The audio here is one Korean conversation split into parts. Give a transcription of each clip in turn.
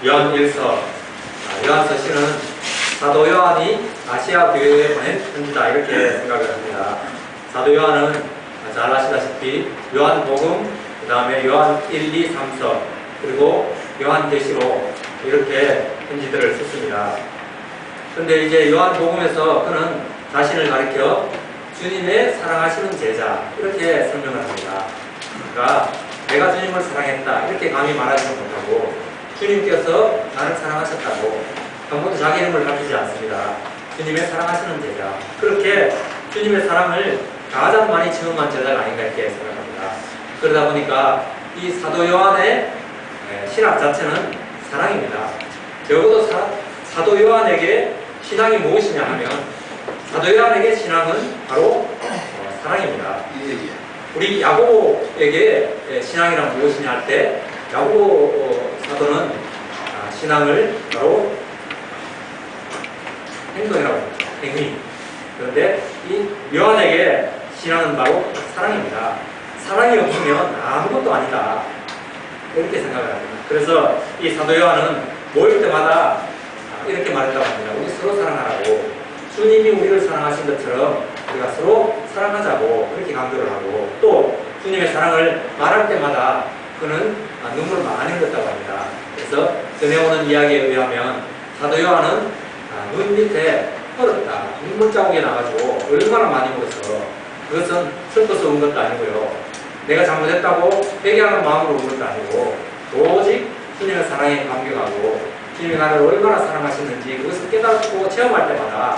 요한 1서, 요한서 시는 사도 요한이 아시아 교회에 보낸 편지다 이렇게 생각을 합니다. 사도 요한은 잘 아시다시피 요한복음, 그 다음에 요한 1, 2, 3서, 그리고 요한계시록 이렇게 편지들을 썼습니다. 그런데 이제 요한복음에서 그는 자신을 가리켜 주님의 사랑하시는 제자 이렇게 설명을 합니다. 그러니까 내가 주님을 사랑했다 이렇게 감히 말하지는 못하고 주님께서 나를 사랑하셨다고 한 번도 자기 이름을 밝히지 않습니다. 주님의 사랑하시는 제자, 그렇게 주님의 사랑을 가장 많이 체험한 제자가 아닌가 이렇게 생각합니다. 그러다 보니까 이 사도 요한의 신학 자체는 사랑입니다. 적어도 사도 요한에게 신앙이 무엇이냐 하면 사도 요한에게 신앙은 바로 사랑입니다. 우리 야고보에게 신앙이란 무엇이냐 할 때 야고보 사도는 신앙을 바로 행동이라고 합니다. 행위. 그런데 이 요한에게 신앙은 바로 사랑입니다. 사랑이 없으면 아무것도 아니다 이렇게 생각을 합니다. 그래서 이 사도 요한은 모일 때마다 이렇게 말했다고 합니다. 우리 서로 사랑하라고, 주님이 우리를 사랑하신 것처럼 우리가 서로 사랑하자고 그렇게 강조를 하고, 또 주님의 사랑을 말할 때마다 그는 눈물을 많이 흘렸다고 합니다. 그래서 전해오는 이야기에 의하면 사도 요한은 눈 밑에 흘렀다, 눈물 자국이 나가지고 얼마나 많이 울어서, 그것은 슬퍼서 운 것도 아니고요, 내가 잘못했다고 회개하는 마음으로 운 것도 아니고 오직 주님의 사랑에 감격하고 주님이 나를 얼마나 사랑하셨는지 그것을 깨닫고 체험할 때마다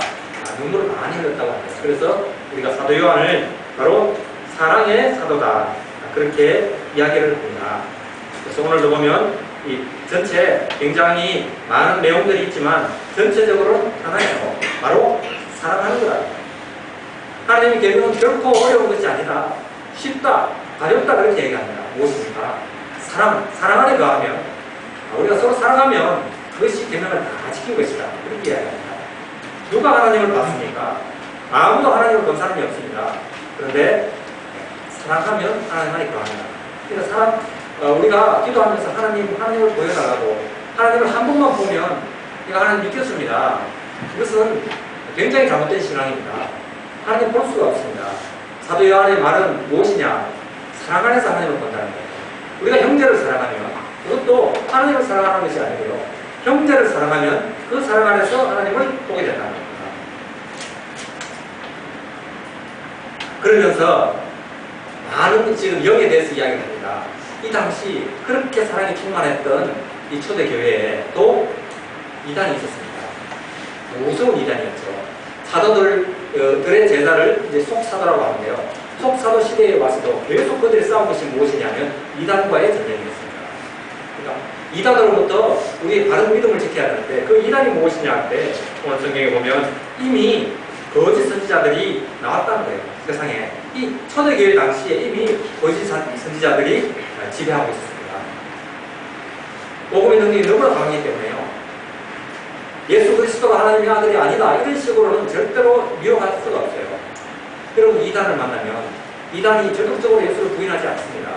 눈물을 많이 흘렸다고 합니다. 그래서 우리가 사도 요한을 바로 사랑의 사도다 그렇게 이야기를 합니다. 그래서 오늘도 보면 이 전체 굉장히 많은 내용들이 있지만 전체적으로 하나예요. 바로 사랑하는 거다. 하나님의 계명은 결코 어려운 것이 아니다, 쉽다, 가볍다 그렇게 얘기합니다. 무엇입니까? 사랑 안에 거하면, 우리가 서로 사랑하면 그것이 계명을 다 지킨 것이다 그렇게 이야기합니다. 누가 하나님을 봤습니까? 아무도 하나님을 본 사람이 없습니다. 그런데 사랑하면 하나님 안에 거합니다. 그래서 우리가 기도하면서 하나님을 보여달라고, 하나님을 한 번만 보면 내가 하나님 믿겠습니다. 이것은 굉장히 잘못된 신앙입니다. 하나님 볼 수가 없습니다. 사도 요한의 말은 무엇이냐? 사랑 안에서 하나님을 본다는 거예요. 우리가 형제를 사랑하면 그것도 하나님을 사랑하는 것이 아니고요, 형제를 사랑하면 그 사랑 안에서 하나님을 보게 된다는 겁니다. 그러면서 많은 지금 영에 대해서 이야기를 합니다. 이 당시 그렇게 사랑이 충만했던 이 초대교회에 또 이단이 있었습니다. 무서운 이단이었죠. 사도들의 제자를 이제 속사도라고 하는데요, 속사도 시대에 와서도 계속 그들이 싸운 것이 무엇이냐면 이단과의 전쟁이었습니다. 그러니까 이단으로부터 우리의 바른 믿음을 지켜야 하는데 그 이단이 무엇이냐 할 때 오늘 성경에 보면 이미 거짓 선지자들이 나왔다는 거예요. 세상에 이 초대교회 당시에 이미 거짓 선지자들이 지배하고 있었습니다. 복음의 능력이 너무나 강하기 때문에요, 예수 그리스도가 하나님의 아들이 아니다 이런 식으로는 절대로 미혹할 수가 없어요. 여러분, 이단을 만나면 이단이 적극적으로 예수를 부인하지 않습니다.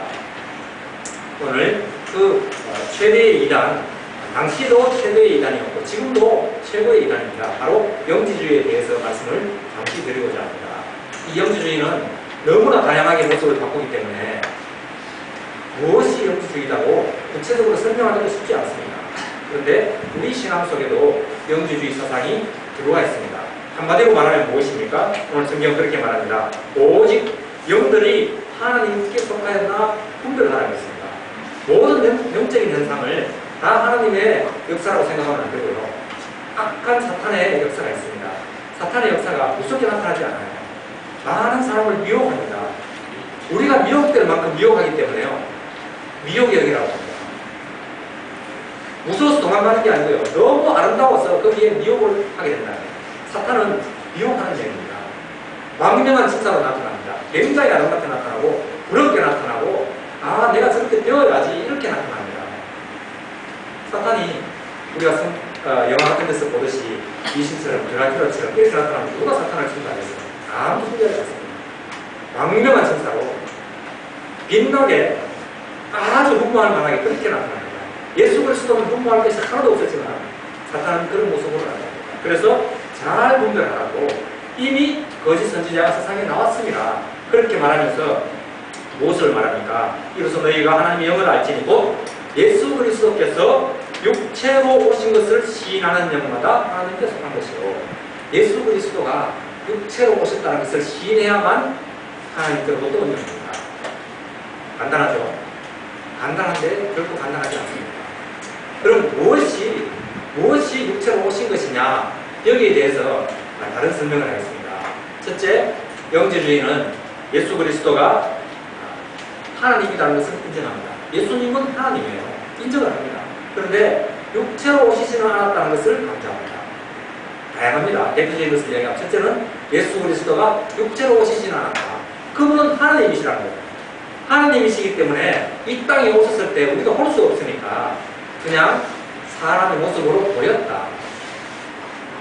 오늘 그 최대의 이단, 당시도 최대의 이단이었고 지금도 최고의 이단입니다. 바로 영지주의에 대해서 말씀을 잠시 드리고자 합니다. 이 영지주의는 너무나 다양하게 모습을 바꾸기 때문에 무엇이 영지주의다고 구체적으로 설명하기도 쉽지 않습니다. 그런데 우리 신앙 속에도 영지주의 사상이 들어와 있습니다. 한마디로 말하면 무엇입니까? 오늘 성경 그렇게 말합니다. 오직 영들이 하나님께 속하였나 분별하라고 했습니다. 모든 영적인 현상을 다 하나님의 역사라고 생각하면 안 되고요, 악한 사탄의 역사가 있습니다. 사탄의 역사가 무섭게 나타나지 않아요. 많은 사람을 미혹합니다. 우리가 미혹될 만큼 미혹하기 때문에요, 미혹의 영이라고 합니다. 무서워서 도망가는 게 아니고요, 너무 아름다워서 거기에 미혹을 하게 된다. 사탄은 미혹하는 영입니다. 망명한 천사로 나타납니다. 굉장히 아름답게 나타나고 부럽게 나타나고, 내가 저렇게 되어야지 이렇게 나타납니다. 사탄이 우리가 영화 같은 데서 보듯이 귀신처럼 드라큘라처럼 이렇게 나타나면 누가 사탄을 충돌하겠어요? 아무도 충돌하지 않습니다. 망명한 천사로 빛나게 아주 흠모할 만하게 그렇게 나타납니다. 예수 그리스도는 분모할 것이 하나도 없었지만 사탄은 그런 모습으로 나갑니다. 그래서 잘 분별하라고 이미 거짓 선지자가 세상에 나왔습니다. 그렇게 말하면서 무엇을 말합니까? 이로써 너희가 하나님의 영을 알지니 곧 예수 그리스도께서 육체로 오신 것을 시인하는 영마다 하나님께 속한 것이요. 예수 그리스도가 육체로 오셨다는 것을 시인해야만 하나님께로부터 온 영입니다. 간단하죠? 간단한데 결코 간단하지 않습니다. 그럼 무엇이 육체로 오신 것이냐? 여기에 대해서 다른 설명을 하겠습니다. 첫째, 영재주의는 예수 그리스도가 하나님이라는 것을 인정합니다. 예수님은 하나님이에요. 인정을 합니다. 그런데 육체로 오시지는 않았다는 것을 강조합니다. 다양합니다. 대표적인 것을 이야기하면 첫째는 예수 그리스도가 육체로 오시지는 않았다. 그분은 하나님이시라는 거예요. 하나님이시기 때문에 이 땅에 오셨을 때 우리가 볼 수 없으니까 그냥 사람의 모습으로 보였다.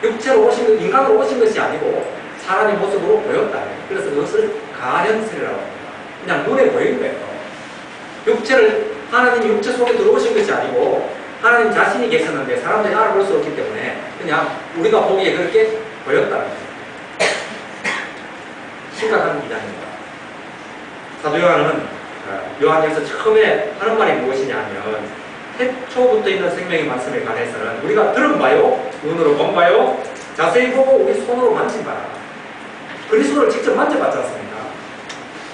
육체로 오신 것, 인간으로 오신 것이 아니고 사람의 모습으로 보였다. 그래서 그것을 가련세례라고 합니다. 그냥 눈에 보이는 거예요. 하나님이 육체 속에 들어오신 것이 아니고 하나님 자신이 계셨는데 사람들이 알아볼 수 없기 때문에 그냥 우리가 보기에 그렇게 보였다는 거예요. 심각한 이단입니다. 사도 요한에서 처음에 하는 말이 무엇이냐 하면 태초부터 있는 생명의 말씀에 관해서는 우리가 들은 바요, 눈으로 본 바요, 자세히 보고 우리 손으로 만진 바라. 그리스도를 직접 만져봤지 않습니까?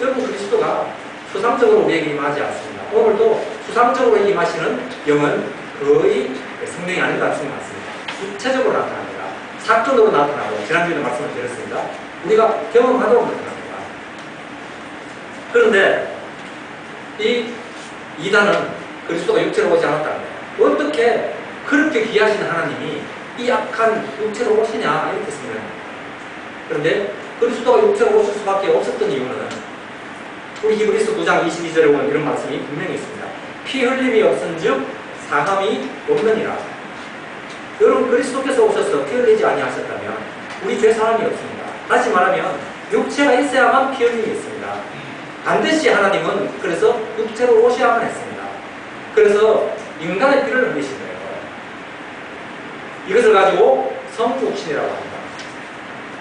여러분, 그리스도가 수상적으로 우리에게 임하지 않습니다. 오늘도 수상적으로 임하시는 영은 거의 성령이 아닌 가능성이 많습니다. 구체적으로 나타납니다. 사건으로 나타나고, 지난주에도 말씀을 드렸습니다. 우리가 경험하도록 나타납니다. 그런데 이 이단은 그리스도가 육체로 오지 않았다는 거예요. 어떻게 그렇게 귀하신 하나님이 이 약한 육체로 오시냐 이렇게 생각합니다. 그런데 그리스도가 육체로 오실 수밖에 없었던 이유는 우리 히브리서 9장 22절에 보면 이런 말씀이 분명히 있습니다. 피 흘림이 없은즉 사함이 없느니라. 여러분, 그리스도께서 오셔서 피 흘리지 아니하셨다면 우리 죄 사함이 없습니다. 다시 말하면 육체가 있어야만 피 흘림이 있습니다. 반드시 하나님은 그래서 육체로 오셔야만 했습니다. 그래서 인간의 피를 흘리신 거예요. 이것을 가지고 성육신이라고 합니다.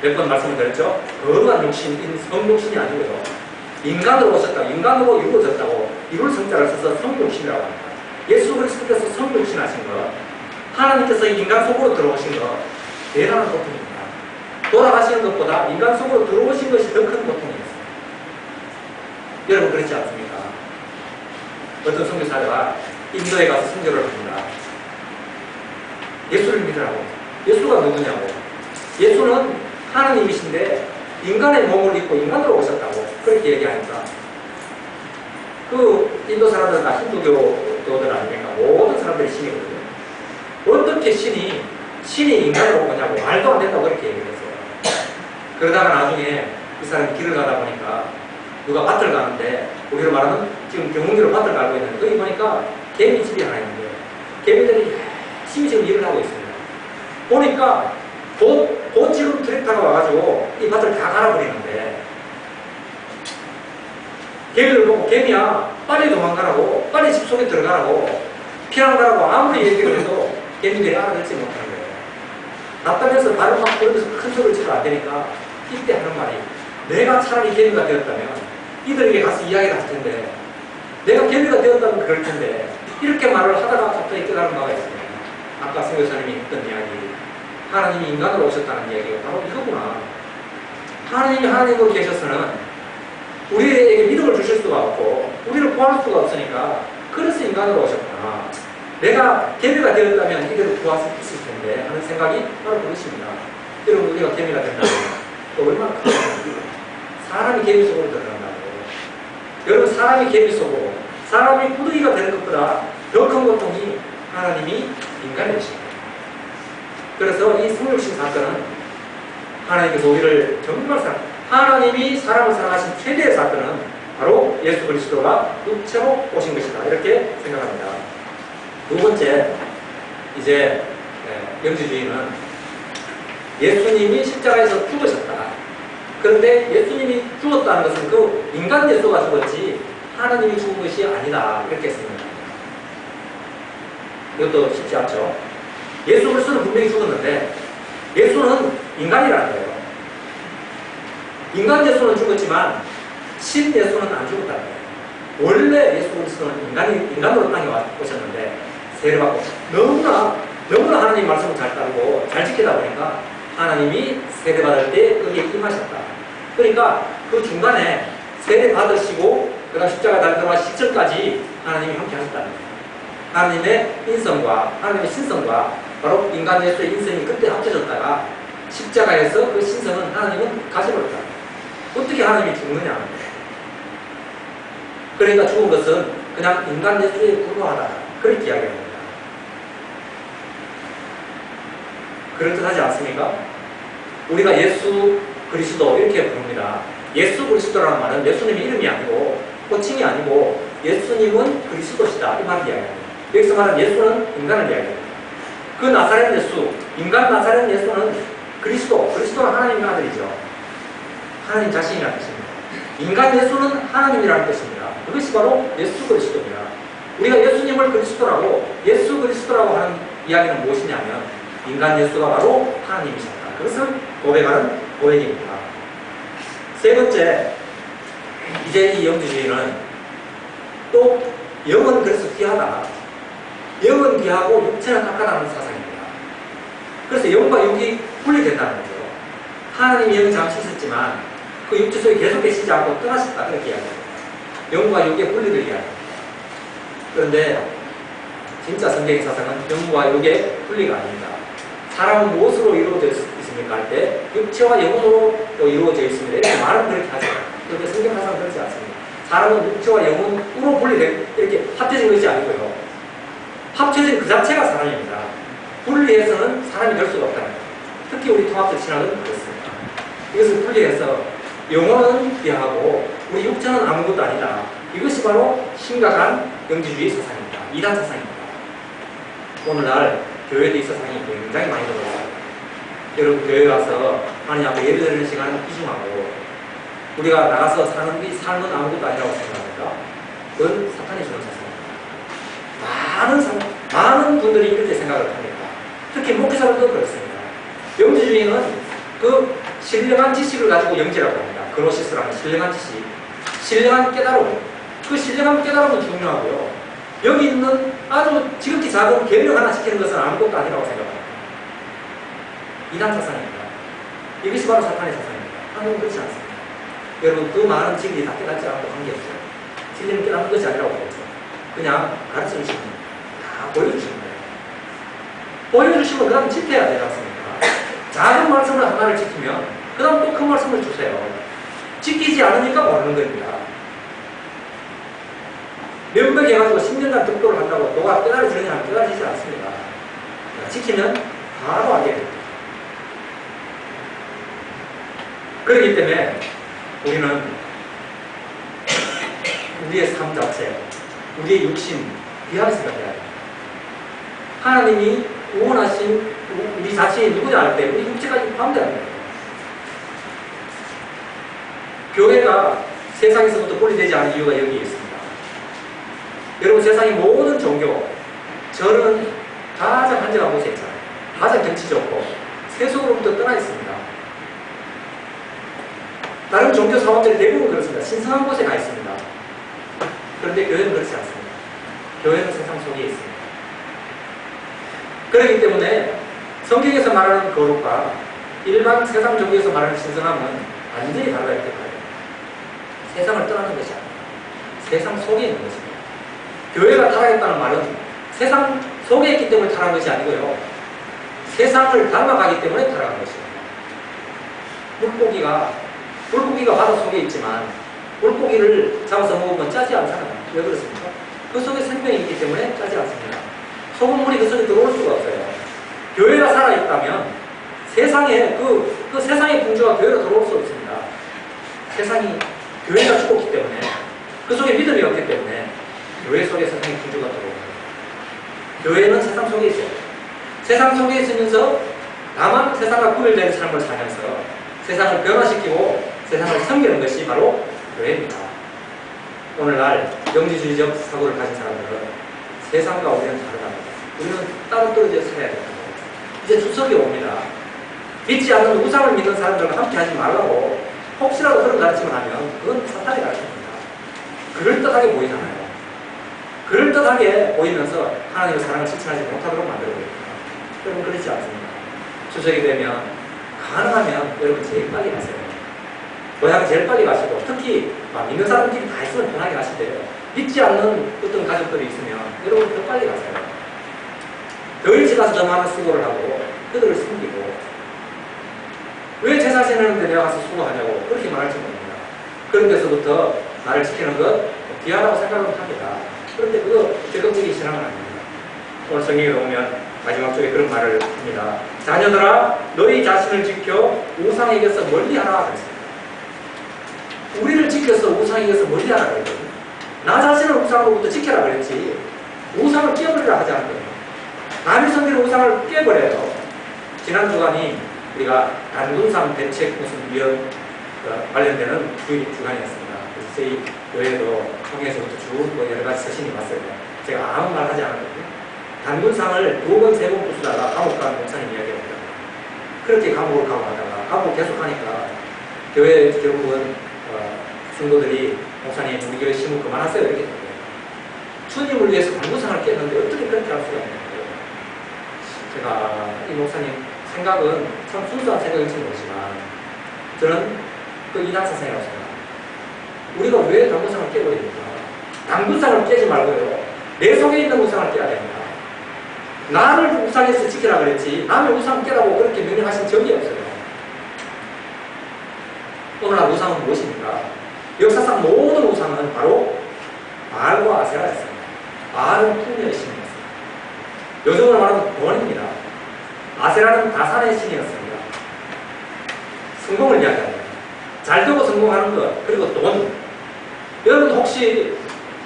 몇 번 말씀을 드렸죠? 거룩한 육신, 성육신이 아니고요. 인간으로 오셨다, 인간으로 이루어졌다고 이룰 성자를 써서 성육신이라고 합니다. 예수 그리스도께서 성육신 하신 것, 하나님께서 인간 속으로 들어오신 것, 대단한 고통입니다. 돌아가시는 것보다 인간 속으로 들어오신 것이 더 큰 고통이었습니다. 여러분, 그렇지 않습니까? 어떤 선교사가 인도에 가서 선교를 합니다. 예수를 믿으라고. 예수가 누구냐고. 예수는 하나님이신데 인간의 몸을 입고 인간으로 오셨다고 그렇게 얘기하니까 그 인도 사람들은 다 힌두교도들 아닙니까? 모든 사람들이 신이거든요. 어떻게 신이 인간으로 오냐고 말도 안 된다고 그렇게 얘기를 했어요. 그러다가 나중에 이 사람이 길을 가다 보니까 누가 밭을 가는데 우리로 말하면 지금 경운기로 밭을 가고 있는데 거기 보니까 개미집이 하나 있는데 개미들이 열심히 지금 일을 하고 있습니다. 보니까 곧 지금 트랙터가 와가지고 이 밭을 다 갈아버리는데 개미를 보고 개미야 빨리 도망가라고 빨리 집 속에 들어가라고 피난가라고 아무리 얘기를 해도 개미들이 알아듣지 못하는 거예요. 답답해서 발을 막 걸면서 큰 소리를 치면 안 되니까 이때 하는 말이 내가 차라리 개미가 되었다면 이들에게 가서 이야기를 할 텐데 내가 개미가 되었다면 그럴 텐데 이렇게 말을 하다가 갑자기 깨달은 바가 있습니다. 아까 선교사님이 했던 이야기 하나님이 인간으로 오셨다는 이야기가 바로 이거구나. 하나님이 하나님으로 계셔서는 우리에게 믿음을 주실 수가 없고 우리를 구할 수가 없으니까 그래서 인간으로 오셨구나. 내가 개미가 되었다면 이대로 구할 수 있을 텐데 하는 생각이 바로 그것입니다. 여러분, 우리가 개미가 된다면 또 얼마나 큰 사람이 개미 속으로 들어간다고. 여러분, 사람이 개미 속으로 사람이 구더기가 되는 것보다 더 큰 고통이 하나님이 인간이 되십니다. 그래서 이 성육신 사건은 하나님께서 우리를 정말 하나님이 사람을 사랑하신 최대의 사건은 바로 예수 그리스도가 육체로 오신 것이다. 이렇게 생각합니다. 두 번째, 이제 영지주의는 예수님이 십자가에서 죽으셨다. 그런데 예수님이 죽었다는 것은 그 인간 예수가 죽었지 하나님이 죽은 것이 아니다. 이렇게 생각합니다. 이것도 쉽지 않죠. 예수 그리스도는 분명히 죽었는데 예수는 인간이라는 거예요. 인간 예수는 죽었지만 신 예수는 안 죽었다는 거예요. 원래 예수 그리스도는 인간으로 땅에 오셨는데 세례 받고 너무나 하나님 말씀을 잘 따르고 잘 지키다 보니까 하나님이 세례 받을 때 거기에 임하셨다. 그러니까 그 중간에 세례 받으시고 그다음 십자가 달려와 직전까지 하나님이 함께 하셨다는 거예요. 하나님의 인성과 하나님의 신성과 바로 인간 예수의 인성이 그때 합쳐졌다가 십자가에서 그 신성은 하나님은 가져버렸다. 어떻게 하나님이 죽느냐 하는 거예요. 그러니까 죽은 것은 그냥 인간 예수에 불과하다. 그렇게 이야기합니다. 그럴듯하지 않습니까? 우리가 예수 그리스도 이렇게 부릅니다. 예수 그리스도라는 말은 예수님의 이름이 아니고 호칭이 아니고 예수님은 그리스도시다 이 말을 이야기합니다. 여기서 말하는 예수는 인간을 이야기합니다. 그 나사렛 예수, 인간 나사렛 예수는 그리스도는 하나님의 아들이죠. 하나님 자신이라는 뜻입니다. 인간 예수는 하나님이라는 뜻입니다. 그것이 바로 예수 그리스도입니다. 우리가 예수님을 그리스도라고 예수 그리스도라고 하는 이야기는 무엇이냐면 인간 예수가 바로 하나님이셨다. 그것을 고백하는 고백입니다. 세 번째, 이제 이 영주주의는 또 영은 그래서 귀하다. 영은 귀하고 육체는 깎아나는 사상입니다. 그래서 영과 육이 분리된다는 거죠. 하나님이 영이 잠시 있었지만 그 육체 속에 계속 계시지 않고 떠나셨다. 그렇게 이야기합니다. 영과 육의 분리를 이야기합니다. 그런데 진짜 성경의 사상은 영과 육의 분리가 아닙니다. 사람은 무엇으로 이루어져 있습니까? 할 때 육체와 영혼으로 이루어져 있습니다. 이렇게 말은 그렇게 하죠. 그런데 성경 사상은 그렇지 않습니다. 사람은 육체와 영혼으로 분리돼 이렇게 합쳐진 것이 아니고요. 합쳐진 그 자체가 사람입니다. 분리해서는 사람이 될 수가 없다는 거예요. 특히 우리 통합적 신학은 그렇습니다. 이것을 분리해서 영혼은 귀하고 우리 육체는 아무것도 아니다. 이것이 바로 심각한 영지주의 사상입니다. 이단 사상입니다. 오늘날 교회도 이 사상이 굉장히 많이 들어요. 여러분 교회 가서 하나님 앞에 예배 드리는 시간은 귀중하고 우리가 나가서 사는 게 삶은 아무것도 아니라고 생각합니다. 그건 사탄이 주는 사상입니다. 많은 분들이 이렇게 생각을 합니다. 특히 목회자들도 그렇습니다. 영지주의는 그 신령한 지식을 가지고 영지라고 합니다. 그노시스라는 신령한 지식, 신령한 깨달음. 그 신령한 깨달음은 중요하고요. 여기 있는 아주 지극히 작은 계명 하나 지키는 것은 아무것도 아니라고 생각합니다. 이단 사상입니다. 이것이 바로 사탄의 사상입니다. 한국은 그렇지 않습니다. 여러분 그 많은 진리 다 깨닫지 않아도 관계없어요. 진리는 깨닫는 것이 아니라고 하죠. 그냥 가르쳐 주시면 다 보여주시는 거예요. 보여주시면 그 다음 지켜야 되지 않습니까? 작은 말씀을 하나를 지키면 그 다음 또 큰 말씀을 주세요. 지키지 않으니까 모르는 겁니다. 면벽이 해가지고 10년간 득도를 한다고 너가 깨달아지느냐 하면 깨달아지지 않습니다. 지키면 바로 알게 됩니다. 그렇기 때문에 우리는 우리의 삶 자체, 우리의 육신 귀하게 생각해야 됩니다. 하나님이 구원하신 우리 자신이 누구냐 할 때 우리 육체가 포함되어야 됩니다. 교회가 세상에서부터 분리되지 않은 이유가 여기에 있습니다. 여러분 세상의 모든 종교, 저는 가장 한적한 곳에 있잖아요. 가장 경치 좋고 세속으로부터 떠나 있습니다. 다른 종교 사원들이 대부분 그렇습니다. 신성한 곳에 가 있습니다. 그런데 교회는 그렇지 않습니다. 교회는 세상 속에 있습니다. 그렇기 때문에 성경에서 말하는 거룩과 일반 세상 종교에서 말하는 신성함은 완전히 다르다 이렇게 말해요. 세상을 떠나는 것이 아닙니다. 세상 속에 있는 것입니다. 교회가 타락했다는 말은 세상 속에 있기 때문에 타락한 것이 아니고요. 세상을 닮아가기 때문에 타락한 것입니다. 물고기가 바다 속에 있지만 물고기를 잡아서 먹으면 짜지 않잖아요. 왜 그렇습니까? 그 속에 생명이 있기 때문에 짜지 않습니다. 소금물이 그 속에 들어올 수가 없어요. 교회가 살아있다면 세상에 그 세상의 풍조가 교회로 들어올 수 없습니다. 세상이 교회가 죽었기 때문에 그 속에 믿음이 없기 때문에 교회 속에 세상의 풍조가 들어옵니다. 교회는 세상 속에 있어요. 세상 속에 있으면서 다만 세상과 구별되는 삶을 살면서 세상을 변화시키고 세상을 섬기는 것이 바로 교회입니다. 오늘날 영지주의적 사고를 가진 사람들은 세상과 우리는 다르답니다. 우리는 따로 떨어져서 해야 된다고. 이제 추석이 옵니다. 믿지 않는 우상을 믿는 사람들과 함께 하지 말라고 혹시라도 그런 가르침을 하면 그건 사탄의 가르침입니다. 그럴듯하게 보이잖아요. 그럴듯하게 보이면서 하나님의 사랑을 실천하지 못하도록 만들고 있습니다. 여러분 그렇지 않습니다. 추석이 되면 가능하면 여러분 제일 빨리 가세요. 고향 제일 빨리 가시고 특히 믿는 사람들이 다 있으면 편하게 가신대요. 믿지 않는 어떤 가족들이 있으면 여러분 더 빨리 가세요. 더 일찍 가서 더 많은 수고를 하고 그들을 숨기고 왜 제사 지내는데 내가 가서 수고하냐고 그렇게 말할지 모릅니다. 그런 데서부터 나를 지키는 것 귀하다고 생각은 합니다. 그런데 그거 적극적인 신앙은 아닙니다. 오늘 성경에 보면 마지막 쪽에 그런 말을 합니다. 자녀들아 너희 자신을 지켜 우상에게서 멀리하라 그랬습니다. 우리를 지켜서 우상에게서 멀리하라 그랬거든요. 나 자신을 우상으로부터 지켜라 그랬지 우상을 깨버리라 하지 않거든요. 남의 성기를 우상을 깨버려요. 지난 주간이 우리가 단군상 대책 무슨 위원 관련되는 주간이었습니다. 그래서 저희 교회도 통해서부터 쭉 여러 가지 서신이 왔어요. 제가 아무 말 하지 않았거든요. 단군상을 2번, 3번 부수다가 감옥 간 목사님 이야기합니다. 그렇게 감옥을 가고 하다가 감옥 계속 하니까 교회 결국은 성도들이 목사님 우리 교회 심을 그만하세요 이렇게 했거든요. 주님을 위해서 단군상을 깼는데 어떻게 그렇게 할 수가 있는 거예요. 제가 이 목사님 생각은 참 순수한 생각일지 모르지만 저는 그 이단사상이라고 생각합니다. 우리가 왜 단군상을 깨버립니까? 단군상을 깨지 말고요. 내 속에 있는 우상을 깨야 됩니다. 나를 우상에서 지키라 그랬지 남의 우상 깨라고 그렇게 명령하신 적이 없어요. 오늘날 우상은 무엇입니까? 역사상 모든 우상은 바로 바알과 아세라였습니다. 바알은 풍요의 신이었습니다. 요즘으로 말하면 돈입니다. 아세라는 다산의 신이었습니다. 성공을 이야기합니다. 잘 되고 성공하는 것 그리고 돈. 여러분 혹시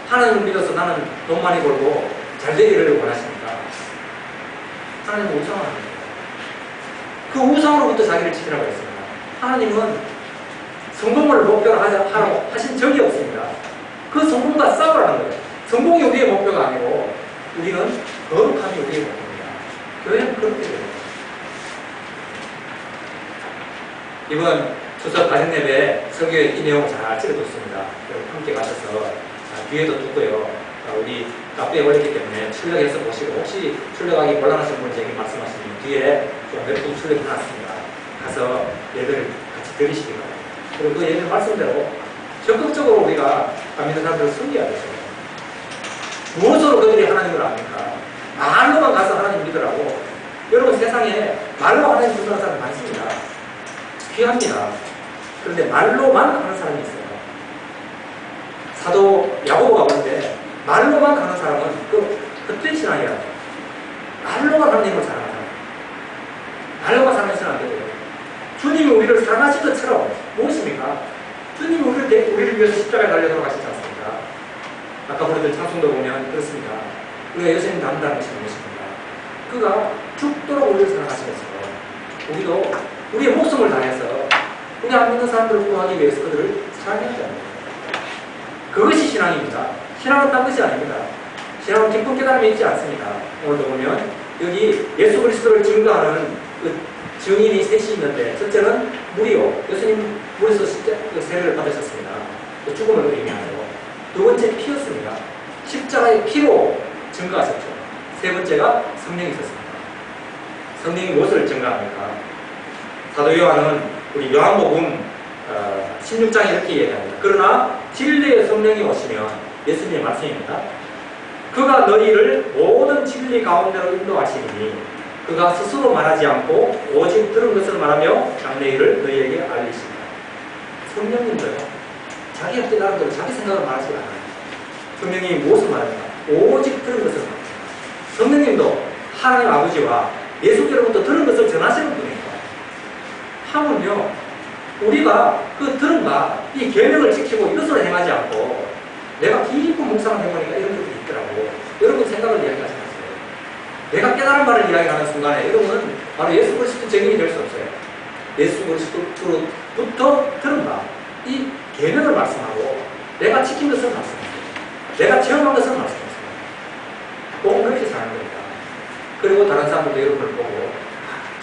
하나님을 믿어서 나는 돈 많이 벌고 잘 되기를 원하십니까? 하나님은 우상을 합니다. 그 우상으로부터 자기를 지키라고 했습니다. 하나님은 성공을 목표로 하라고 하신 적이 없습니다. 그 성공과 싸우라는 거예요. 성공이 우리의 목표가 아니고 우리는 거룩함이 우리의 목표입니다. 교회는 그렇게 돼요. 이번 추석 가정 예배 설교에 이 내용을 잘 찍어뒀습니다. 여러분 함께 가셔서 뒤에도 두고요. 우리 카페에 올렸기 때문에 출력해서 보시고 혹시 출력하기 곤란하신 분이 제게 말씀하시면 뒤에 좀 몇 분 출력해놨습니다. 가서 예배를 같이 들으시기 바랍니다. 그리고 그 예배 말씀대로 적극적으로 우리가 믿는 사람들을 섬겨야 되죠. 무엇으로 그들이 하나님을 압니까? 말로만 가서 하나님 믿으라고. 여러분 세상에 말로 하나님 믿는 사람이 많습니다. 귀합니다. 그런데 말로만 하는 사람이 있어요. 사도 야고보가 보는데 말로만 가는 사람은 헛된 신앙이라고. 말로만 하나님을 사랑하는 사람. 말로만 사랑해서는 안 되고요. 주님이 우리를 사랑하신 것처럼 무엇입니까? 주님이 우리를 위해서 십자가에 달려 돌아가시지 않습니까? 아까 우리들 찬송도 보면 그렇습니다. 우리가 여전히 남다른 것이 무엇입니까? 그가 죽도록 우리를 사랑하신 것처럼 우리도 우리의 목숨을 다해서 우리 안 믿는 사람들을 구하기 위해서 그들을 사랑해야 합니다. 그것이 신앙입니다. 신앙은 딴 것이 아닙니다. 신앙은 깊은 깨달음이 있지 않습니다. 오늘도 보면 여기 예수 그리스도를 증거하는 그 증인이 셋이 있는데 첫째는 물이요. 예수님 물에서 세례를 받으셨습니다. 죽음을 의미하죠. 두 번째 피였습니다. 십자가의 피로 증거하셨죠. 세 번째가 성령이셨습니다. 성령이 무엇을 증거합니까? 사도 요한은 우리 요한복음 16장에 이렇게 얘기합니다. 그러나 진리의 성령이 오시면 예수님의 말씀입니다. 그가 너희를 모든 진리 가운데로 인도하시니 그가 스스로 말하지 않고 오직 들은 것을 말하며 장래 일을 너희에게 알리십니다. 성령님도요. 자기가 깨달은 대로 자기 생각을 말하지 않아요. 성령이 무엇을 말합니까? 오직 들은 것을 말합니다. 성령님도 하나님 아버지와 예수께로부터 들은 것을 전하시는 분입니다. 하물며 우리가 그 들은 바, 이 계명을 지키고 이것으로 행하지 않고 내가 깊은 묵상을 해보니까 이런 것들이 있더라고. 여러분 생각을 이야기하지 마세요. 내가 깨달은 바를 이야기하는 순간에 여러분은 바로 예수 그리스도 증인이 될 수 없어요. 예수 그리스도로부터 들은 바, 이 계명을 말씀하고 내가 지킨 것을 말씀합니다. 내가 체험한 것을 말씀합니다. 꼭 그렇게 사는 겁니다. 그리고 다른 사람들도 여러분을 보고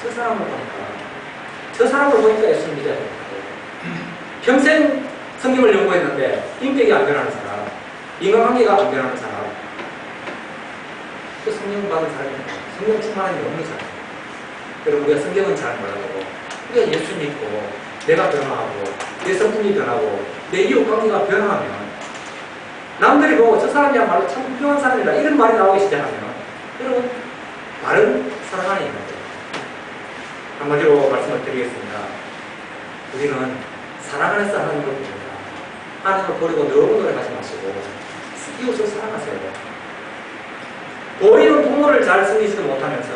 저 사람을 보니까 예수를 믿어야 된다. 평생 성경을 연구했는데 인격이 안 변하는 사람, 인간관계가 안 변하는 사람, 그 성령 받은 사람입니다. 성령 충만한 게 없는 사람. 그리고 우리가 성경은 잘 몰라도 우리가 예수 믿고 내가 변화하고 내 성품이 변하고 내 이웃관계가 변화하면 남들이 보고 저 사람이야말로 참 훌륭한 사람이다 이런 말이 나오기 시작하면 여러분 바른 사랑 안에 있는 거예요. 한마디로 말씀을 드리겠습니다. 우리는 사랑 안에서 하나님을 봅니다. 하나님을 버리고 너무 노력하지 마시고 이웃을 사랑하세요. 보이는 부모를 잘 섬기지도 못하면서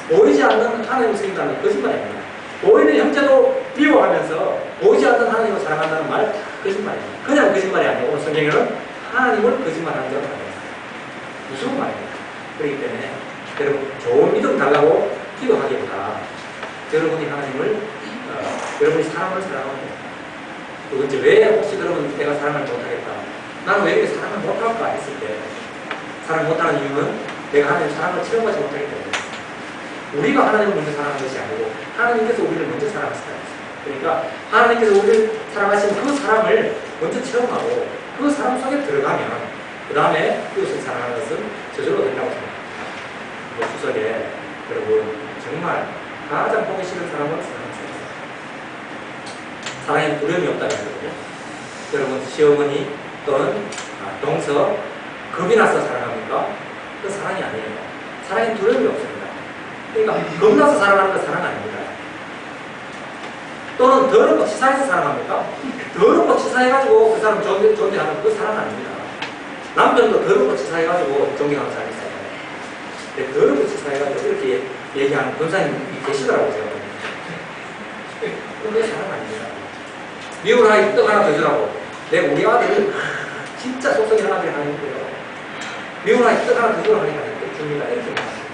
보이지 않는 하나님을 섬긴다는 거짓말입니다. 보이는 형제도 미워하면서 보이지 않는 하나님을 사랑한다는 말 거짓말입니다. 그냥 거짓말이 아니고 오늘 성경에는 하나님을 거짓말하는 자가 아닙니다. 무서운 말입니다. 그렇기 때문에 여러분 좋은 믿음 달라고 기도하기보다 여러분이 하나님을 여러분이 사람을 사랑하면 됩니다. 두 번째, 왜 혹시 그러면 내가 사랑을 못하겠다, 나는 왜 이렇게 사랑을 못할까 했을 때 사랑 못하는 이유는 내가 하나님 사랑을 체험하지 못하기 때문에 우리가 하나님을 먼저 사랑하는 것이 아니고 하나님께서 우리를 먼저 사랑하시다. 그러니까 하나님께서 우리를 사랑하신 그 사랑을 먼저 체험하고 그 사랑 속에 들어가면 그 다음에 이웃을 사랑하는 것은 저절로 된다고 생각합니다. 추석에 여러분 정말 가장 보기 싫은 사람은 사랑하세요. 사랑에 두려움이 없다는 거거든요. 여러분 시어머니 또는 동서 겁이 나서 사랑합니까? 그 사랑이 아니에요. 사랑에 두려움이 없습니다. 그러니까 겁나서 사랑하는 건 사랑 아닙니다. 또는 더럽고 치사해서 사랑합니까? 더럽고 치사해가지고 그 사람 존경하는 그 사랑 아닙니다. 남편도 더럽고 치사해가지고 존경하는 사람이 있어요. 근데 더럽고 치사해가지고 이렇게 얘기하는 권사님이 계시더라고요. 그게 사랑 아닙니다. 미운 아이 떡 하나 더 주라고. 내가 우리 아들은 진짜 속성이 하나들이 하는데요. 미운 아이 떡 하나 더 주라고 하니까 떡 줍니다. 이렇게 말합니다.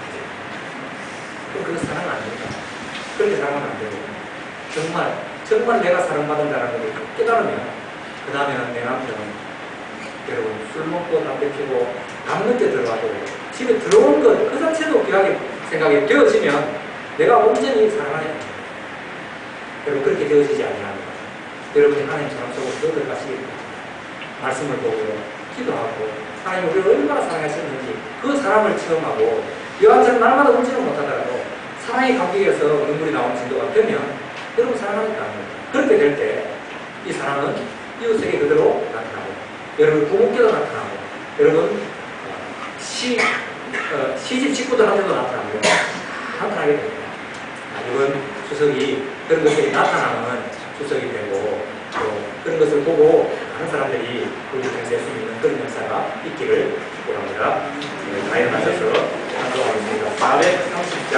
그럼 그건 사랑 아닙니다. 그렇게 사랑하면 안 되고. 정말 내가 사랑받은 자라는 걸 깨달으면 그 다음에는 내 남편은 여러분 술 먹고 담배 피고 밤늦게 들어와도 집에 들어온 것 그 자체도 귀하게 생각이 되어지면 내가 온전히 사랑하는 겁니다. 여러분 그렇게 되어지지 아니합니다. 여러분이 하나님 사랑 속으로 들어가시기 말씀을 보고 기도하고 하나님 우리를 얼마나 사랑하셨는지 그 사랑을 체험하고 여한처럼 날마다 울지는 못하더라도 사랑의 감격에서 눈물이 나오는 정도가 되면 여러분 사랑하니까 합니다. 그렇게 될 때 이 사랑은 이웃에게 그대로 나타나고 여러분 부모께도 나타나고 여러분 시집 식구들한테도 나타나고 나타나게 됩니다. 이번 추석이 그런 것들이 나타나는 추석이 되고 또 그런 것을 보고 많은 사람들이 우리 경제할 수 있는 그런 역사가 있기를 축복합니다. 가연하셔서 감동하겠습니다. 430장